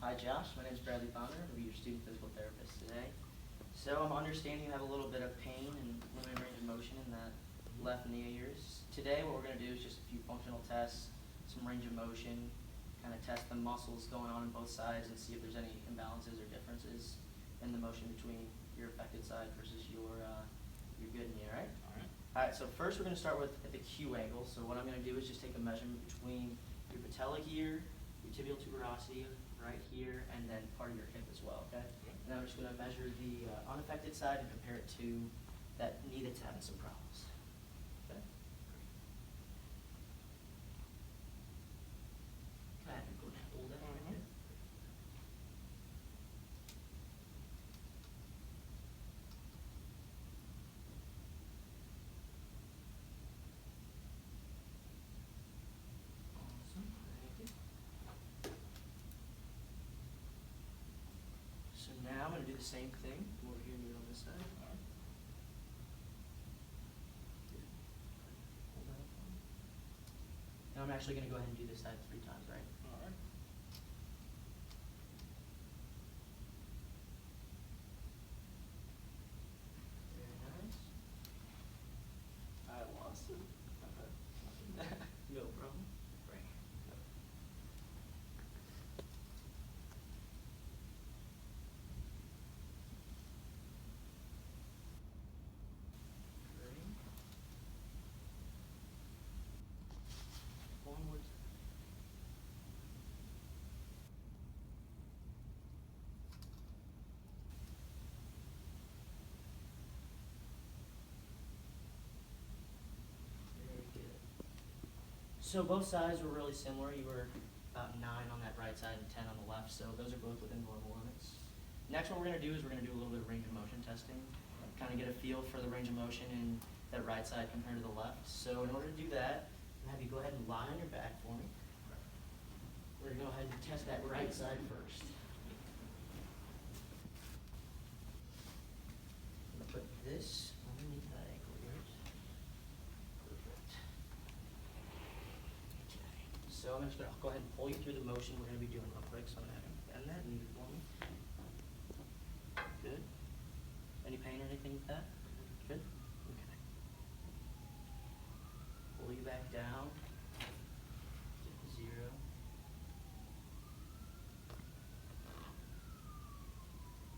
Hi Josh, my name is Bradley Bonner. I'll be your student physical therapist today. So I'm understanding you have a little bit of pain and limited range of motion in that left knee of yours. Today what we're going to do is just a few functional tests, some range of motion, kind of test the muscles going on both sides and see if there's any imbalances or differences in the motion between your affected side versus your good knee, all right? Alright, so first we're going to start with at the Q angle. So what I'm going to do is just take a measurement between your patella here, your tibial tuberosity right here, and then part of your hip as well, okay? And I'm just going to measure the unaffected side and compare it to that knee that's having some problems. Okay? Go ahead and go ahead and hold that right there. Awesome, thank you. So now I'm going to do the same thing. Come over here and do it on this side. Good. Hold that up for me. Now I'm actually going to go ahead and do this side 3 times, right? Alright. Very nice. I lost it. No problem. Right. Ready? One more time. Very good. So both sides were really similar. You were about 9 on that right side and 10 on the left, so those are both within normal limits. Next, what we're going to do is we're going to do a little bit of range of motion testing, kind of get a feel for the range of motion in that right side compared to the left. So in order to do that, I'm going to have you go ahead and lie on your back for me. We're going to go ahead and test that right side first. I'm going to put this underneath that ankle of yours. Perfect. Okay. So I'm just going to go ahead and pull you through the motion we're going to be doing real quick. So I'm going to have you bend that knee for me. Good. Any pain or anything with that? Good? Okay. Pull you back down to 0.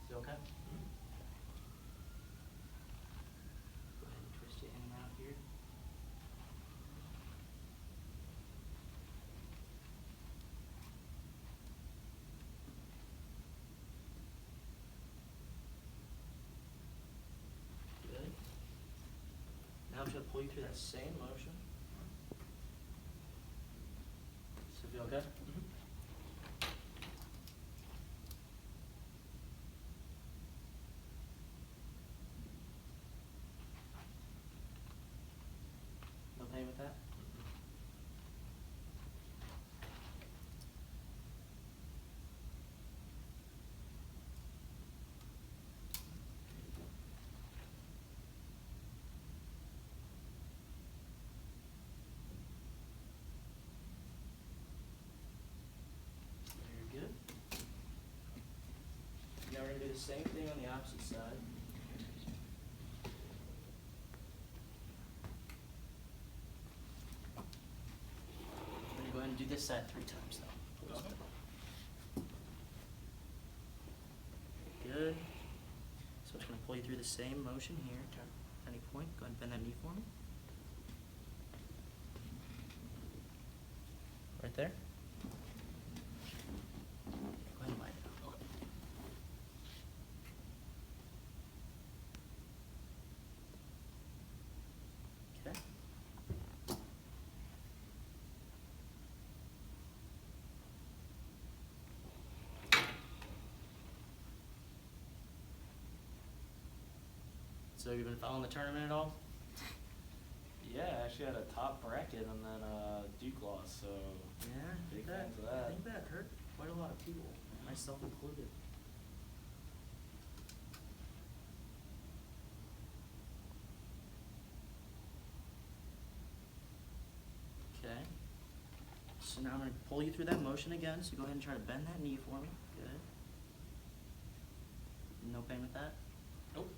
Is it okay? Go ahead and twist it in and out here. Good. Now I'm just going to pull you through that same motion. So feel okay? No pain with that? Very good. Now we're going to do the same thing on the opposite side. I'm going to go ahead and do this side 3 times though. Okay. Good. So I'm just going to pull you through the same motion here. Turn at any point. Go ahead and bend that knee for me. Right there. Go ahead and lie down. Okay. Okay. So you've been following the tournament at all? Yeah, I actually had a top bracket and then Duke lost, so Yeah, big fans of that. I think that hurt quite a lot of people, myself included. Okay. So now I'm going to pull you through that motion again. So go ahead and try to bend that knee for me. Good. No pain with that? Nope.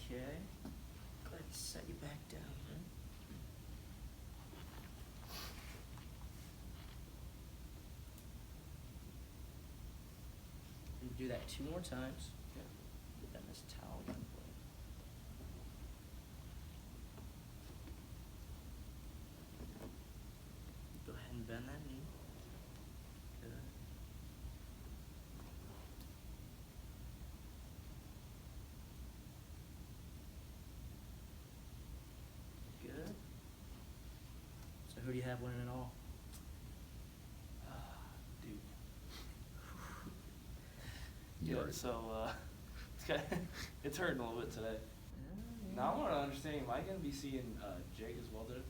Okay. Go ahead and set you back down then. And do that 2 more times. Yeah. Get that this towel done for you. Go ahead and bend that knee. Good. Good. So who do you have winning it all? Dude. You Yeah, already- so, it's hurting a little bit today. Now I want to understand, am I going to be seeing Jake as well today?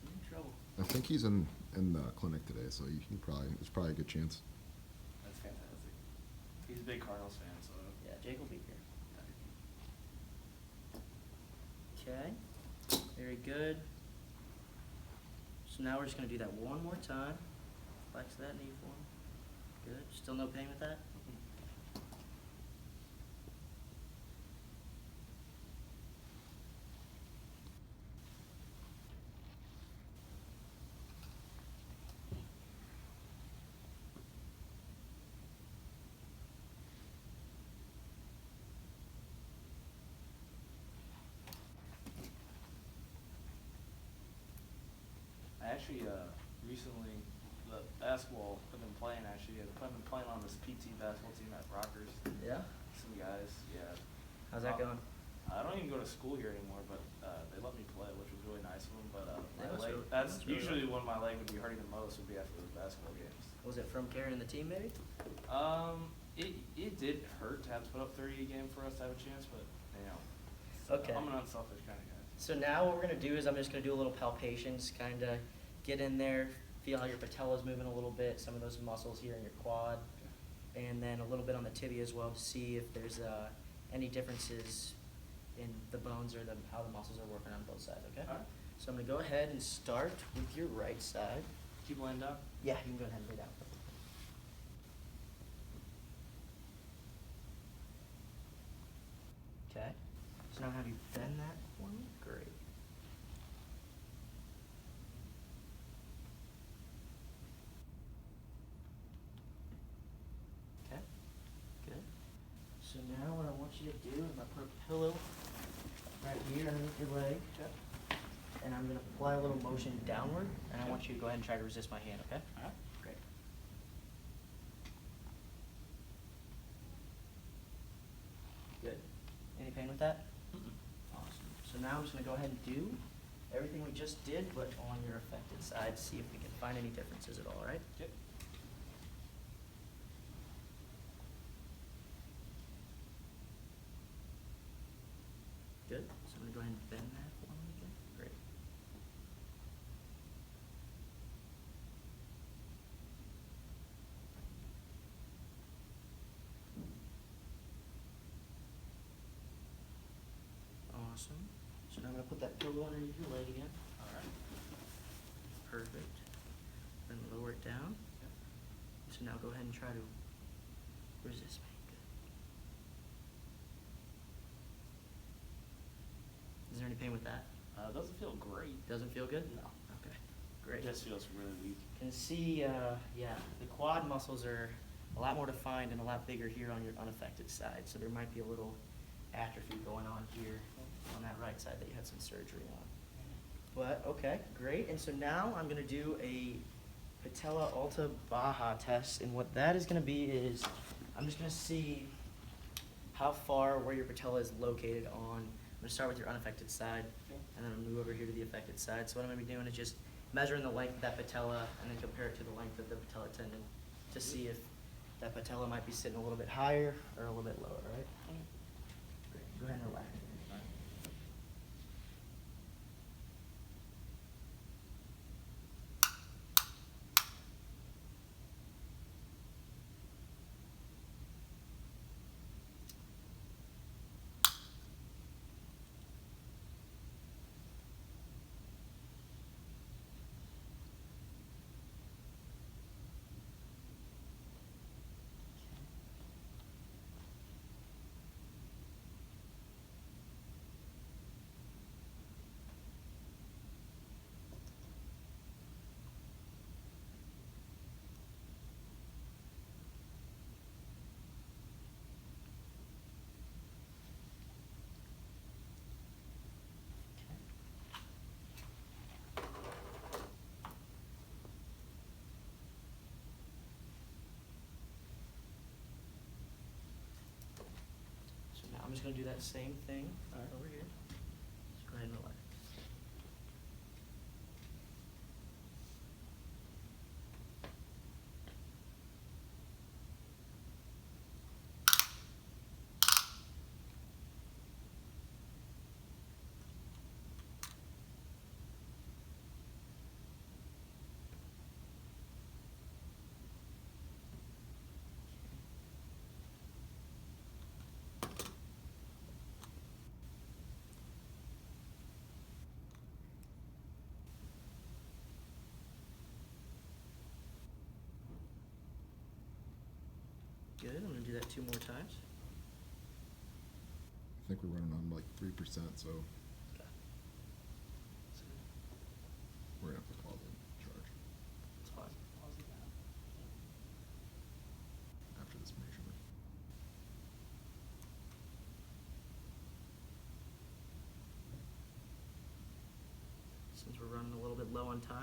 You're in trouble. I think he's in the clinic today, so he probably there's probably a good chance. That's fantastic. He's a big Cardinals fan, so. Yeah, Jake will be here. Okay, very good. So now we're just gonna do that one more time. Flex that knee for him. Good, still no pain with that? I actually, recently, the basketball I've been playing, actually, I've been playing on this PT basketball team at Rockers. Yeah. Some guys, yeah. How's that going? I don't even go to school here anymore, but they let me play, which was really nice of them. But Yeah, my that's leg, really- that's that's really usually nice. when my leg would be hurting the most would be after those basketball games. Was it from carrying the team maybe? It did hurt to have to put up 30 a game for us to have a chance, but you know, Okay. I'm an unselfish kind of guy. So now what we're gonna do is I'm just gonna do a little palpations, kinda get in there, feel how your patella's moving a little bit, some of those muscles here in your quad, and then a little bit on the tibia as well to see if there's any differences in the bones or how the muscles are working on both sides, okay? All right. So I'm gonna go ahead and start with your right side. Keep laying down. Yeah, you can go ahead and lay down. Okay, so now have you bend that for me? Great. Okay, good. So now what I want you to do is I put a pillow right here underneath your leg. Okay. And I'm gonna apply a little motion downward, and I want you to go ahead and try to resist my hand, okay? All right. Great. Good. Any pain with that? Awesome. So now I'm just gonna go ahead and do everything we just did, but on your affected side, see if we can find any differences at all, all right? Yep. Good. So I'm gonna go ahead and bend that for me again. Great. Awesome. So now I'm gonna put that pillow underneath your leg again. All right. Perfect. Then lower it down. So now go ahead and try to resist me. Good. Is there any pain with that? It doesn't feel great. Doesn't feel good? No. Okay, great. It just feels really weak. Can see, yeah, the quad muscles are a lot more defined and a lot bigger here on your unaffected side, so there might be a little atrophy going on here on that right side that you had some surgery on. But, okay, great, and so now I'm gonna do a patella alta baja test, and what that is gonna be is, I'm just gonna see how far where your patella is located on, I'm gonna start with your unaffected side, and then I'll move over here to the affected side. So what I'm gonna be doing is just measuring the length of that patella and then compare it to the length of the patella tendon to see if that patella might be sitting a little bit higher or a little bit lower, right? Great. Go ahead and relax. I'm just gonna do that same thing Alright. over here. Just go ahead and relax. Good, I'm gonna do that 2 more times. I think we're running on like 3%, so Okay. we're gonna have to pause the charge It's fine. after this measurement. Since we're running a little bit low on time,